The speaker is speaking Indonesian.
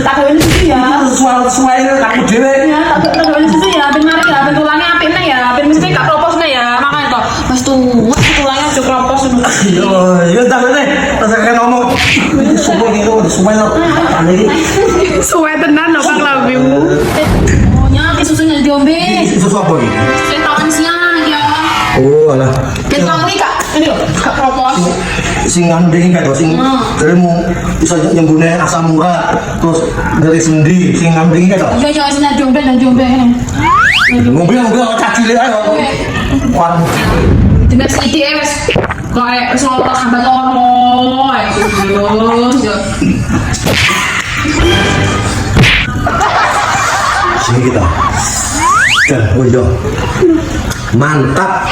tak gawe susu ya. Sesuai kamu dhewe. Ya, tak gawe susu ya, ben mari ya, ben tulangnya apik ya, ben mesti gak propos ya. Makane to, wis tuwek tulangnya aja propos. Yo tak ngene. Tak ngomong. Sumpah iki lho, sumpah lho. Iki Suwe tenan lho Bang Lambimu. Oh, nyaki susunya diombe. susu apa iki? Ketawan siang ya. Oh, alah. Ketang ini kak, ini loh, kak propos. Sing ngandeng kae sing deremu bisa nyembune asam urat terus dari sendi sing ngandeng kae to. Iya iya, sini diombe dan diombe ini. Mobil caci le ayo. Wan. Dengan sedikit wes, kok wes ngomong sambat loro, yo. Sini kita. Dan, oh iya. Mantap.